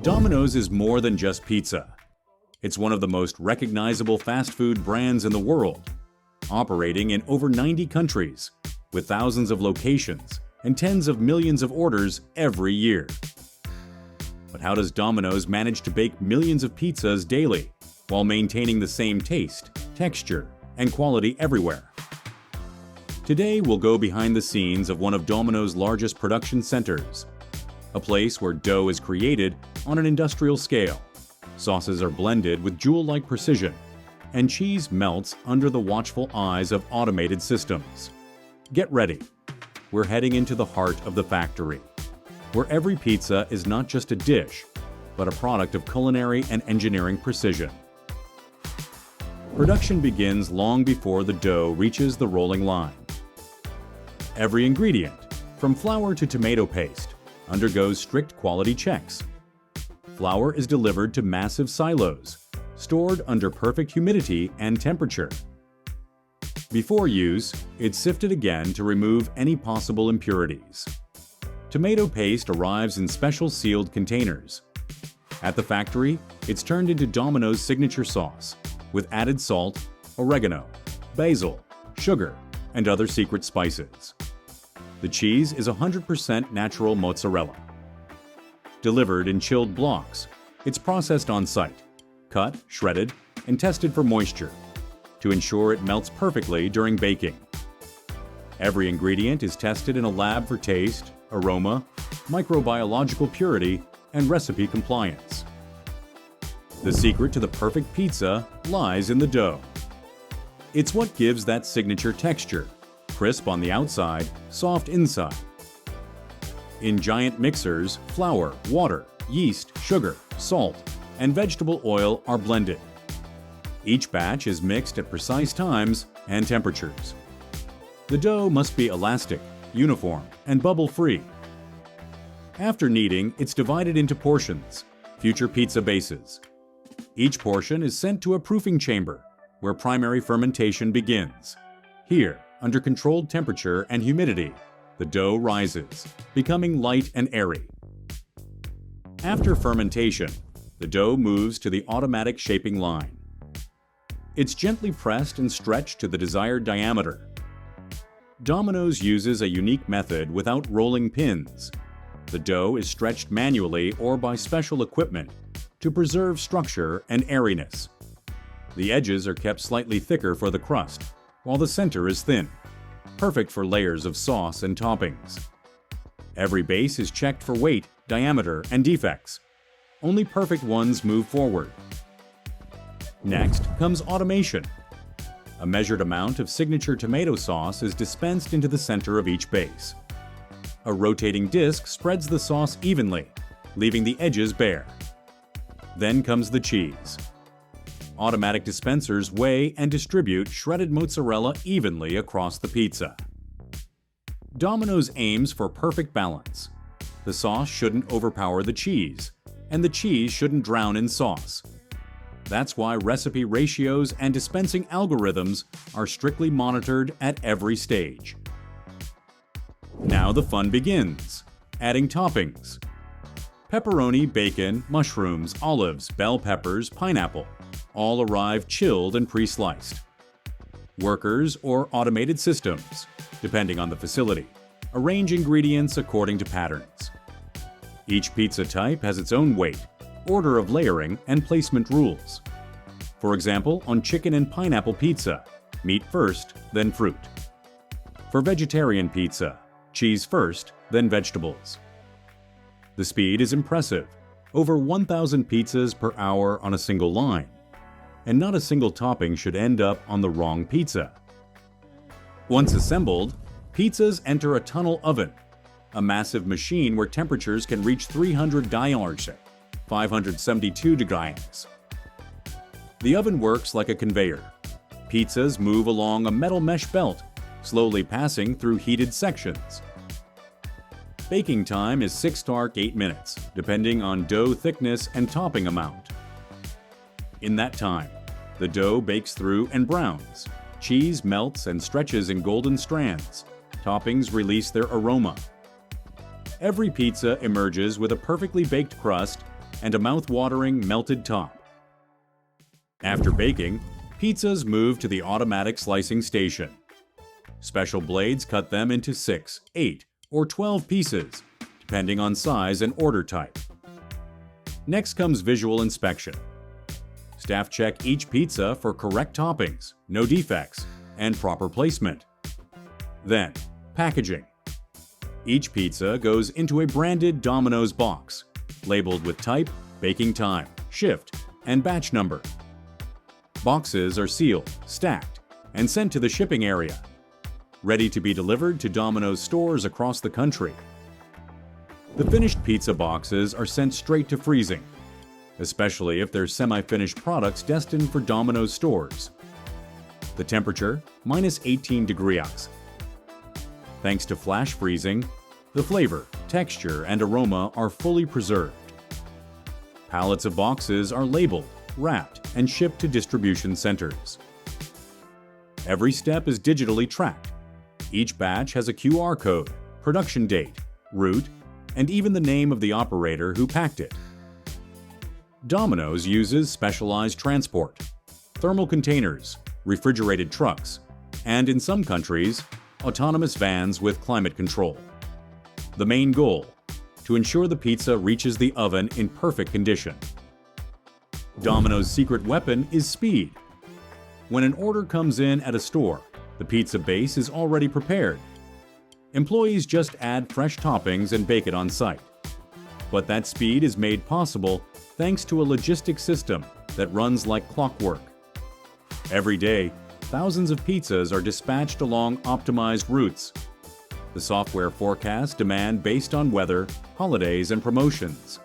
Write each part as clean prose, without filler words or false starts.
Domino's is more than just pizza. It's one of the most recognizable fast food brands in the world, operating in over 90 countries, with thousands of locations and tens of millions of orders every year. But how does Domino's manage to bake millions of pizzas daily while maintaining the same taste, texture, and quality everywhere? Today, we'll go behind the scenes of one of Domino's largest production centers, a place where dough is created on an industrial scale, sauces are blended with jewel-like precision, and cheese melts under the watchful eyes of automated systems. Get ready. We're heading into the heart of the factory, where every pizza is not just a dish, but a product of culinary and engineering precision. Production begins long before the dough reaches the rolling line. Every ingredient, from flour to tomato paste, undergoes strict quality checks. Flour is delivered to massive silos, stored under perfect humidity and temperature. Before use, it's sifted again to remove any possible impurities. Tomato paste arrives in special sealed containers. At the factory, it's turned into Domino's signature sauce, with added salt, oregano, basil, sugar, and other secret spices. The cheese is 100% natural mozzarella. Delivered in chilled blocks, it's processed on site, cut, shredded, and tested for moisture to ensure it melts perfectly during baking. Every ingredient is tested in a lab for taste, aroma, microbiological purity, and recipe compliance. The secret to the perfect pizza lies in the dough. It's what gives that signature texture, crisp on the outside, soft inside. In giant mixers, flour, water, yeast, sugar, salt, and vegetable oil are blended. Each batch is mixed at precise times and temperatures. The dough must be elastic, uniform, and bubble-free. After kneading, it's divided into portions, future pizza bases. Each portion is sent to a proofing chamber, where primary fermentation begins. Here, under controlled temperature and humidity, the dough rises, becoming light and airy. After fermentation, the dough moves to the automatic shaping line. It's gently pressed and stretched to the desired diameter. Domino's uses a unique method without rolling pins. The dough is stretched manually or by special equipment to preserve structure and airiness. The edges are kept slightly thicker for the crust, while the center is thin, perfect for layers of sauce and toppings. Every base is checked for weight, diameter, and defects. Only perfect ones move forward. Next comes automation. A measured amount of signature tomato sauce is dispensed into the center of each base. A rotating disc spreads the sauce evenly, leaving the edges bare. Then comes the cheese. Automatic dispensers weigh and distribute shredded mozzarella evenly across the pizza. Domino's aims for perfect balance. The sauce shouldn't overpower the cheese, and the cheese shouldn't drown in sauce. That's why recipe ratios and dispensing algorithms are strictly monitored at every stage. Now the fun begins. Adding toppings. Pepperoni, bacon, mushrooms, olives, bell peppers, pineapple all arrive chilled and pre-sliced. Workers or automated systems, depending on the facility, arrange ingredients according to patterns. Each pizza type has its own weight, order of layering, and placement rules. For example, on chicken and pineapple pizza, meat first, then fruit. For vegetarian pizza, cheese first, then vegetables. The speed is impressive, over 1,000 pizzas per hour on a single line, and not a single topping should end up on the wrong pizza. Once assembled, pizzas enter a tunnel oven, a massive machine where temperatures can reach 300 degrees, 572 degrees. The oven works like a conveyor. Pizzas move along a metal mesh belt, slowly passing through heated sections. Baking time is 6 to 8 minutes, depending on dough thickness and topping amount. In that time, the dough bakes through and browns. Cheese melts and stretches in golden strands. Toppings release their aroma. Every pizza emerges with a perfectly baked crust and a mouth-watering melted top. After baking, pizzas move to the automatic slicing station. Special blades cut them into 6, 8, or 12 pieces, depending on size and order type. Next comes visual inspection. Staff check each pizza for correct toppings, no defects, and proper placement. Then, packaging. Each pizza goes into a branded Domino's box, labeled with type, baking time, shift, and batch number. Boxes are sealed, stacked, and sent to the shipping area, ready to be delivered to Domino's stores across the country. The finished pizza boxes are sent straight to freezing, especially if they're semi-finished products destined for Domino's stores. The temperature, -18 degrees. Thanks to flash freezing, the flavor, texture, and aroma are fully preserved. Pallets of boxes are labeled, wrapped, and shipped to distribution centers. Every step is digitally tracked. Each batch has a QR code, production date, route, and even the name of the operator who packed it. Domino's uses specialized transport, thermal containers, refrigerated trucks, and in some countries, autonomous vans with climate control. The main goal: to ensure the pizza reaches the oven in perfect condition. Domino's secret weapon is speed. When an order comes in at a store, the pizza base is already prepared. Employees just add fresh toppings and bake it on site. But that speed is made possible thanks to a logistics system that runs like clockwork. Every day, thousands of pizzas are dispatched along optimized routes. The software forecasts demand based on weather, holidays, and promotions,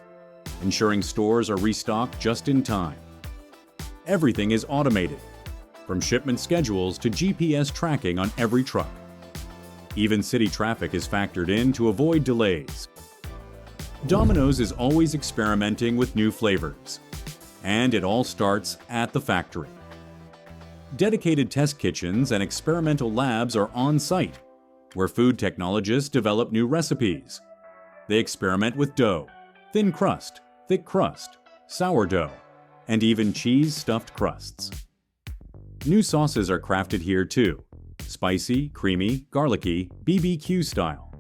ensuring stores are restocked just in time. Everything is automated, from shipment schedules to GPS tracking on every truck. Even city traffic is factored in to avoid delays. Domino's is always experimenting with new flavors, and it all starts at the factory. Dedicated test kitchens and experimental labs are on site, where food technologists develop new recipes. They experiment with dough, thin crust, thick crust, sourdough, and even cheese-stuffed crusts. New sauces are crafted here too: spicy, creamy, garlicky, BBQ style.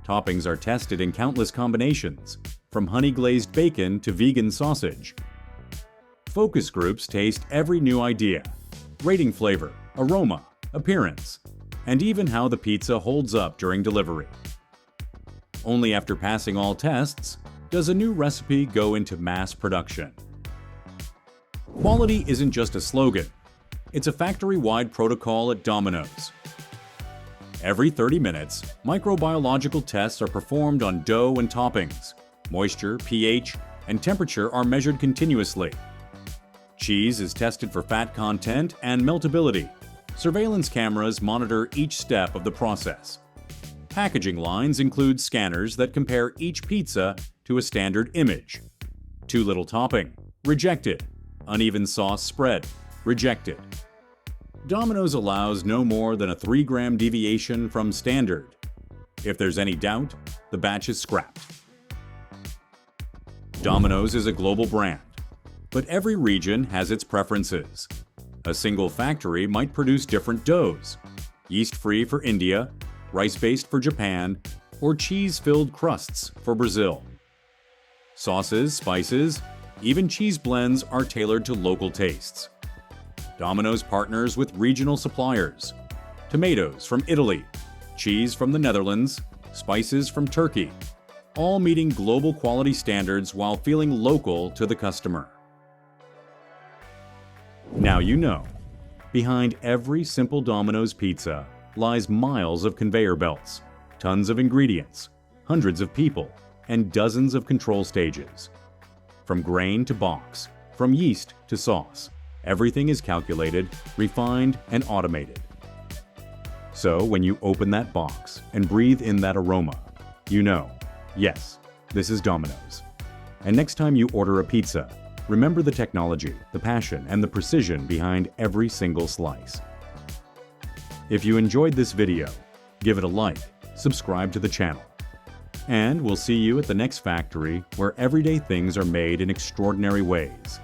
Toppings are tested in countless combinations, from honey-glazed bacon to vegan sausage. Focus groups taste every new idea, rating flavor, aroma, appearance, and even how the pizza holds up during delivery. Only after passing all tests does a new recipe go into mass production. Quality isn't just a slogan. It's a factory-wide protocol at Domino's. Every 30 minutes, microbiological tests are performed on dough and toppings. Moisture, pH, and temperature are measured continuously. Cheese is tested for fat content and meltability. Surveillance cameras monitor each step of the process. Packaging lines include scanners that compare each pizza to a standard image. Too little topping, rejected. Uneven sauce spread, rejected. Domino's allows no more than a 3-gram deviation from standard. If there's any doubt, the batch is scrapped. Domino's is a global brand, but every region has its preferences. A single factory might produce different doughs: yeast-free for India, rice-based for Japan, or cheese-filled crusts for Brazil. Sauces, spices, even cheese blends are tailored to local tastes. Domino's partners with regional suppliers: tomatoes from Italy, cheese from the Netherlands, spices from Turkey, all meeting global quality standards while feeling local to the customer. Now you know, behind every simple Domino's pizza lies miles of conveyor belts, tons of ingredients, hundreds of people, and dozens of control stages. From grain to box, from yeast to sauce, everything is calculated, refined, and automated. So when you open that box and breathe in that aroma, you know, yes, this is Domino's. And next time you order a pizza, remember the technology, the passion, and the precision behind every single slice. If you enjoyed this video, give it a like, subscribe to the channel. And we'll see you at the next factory where everyday things are made in extraordinary ways.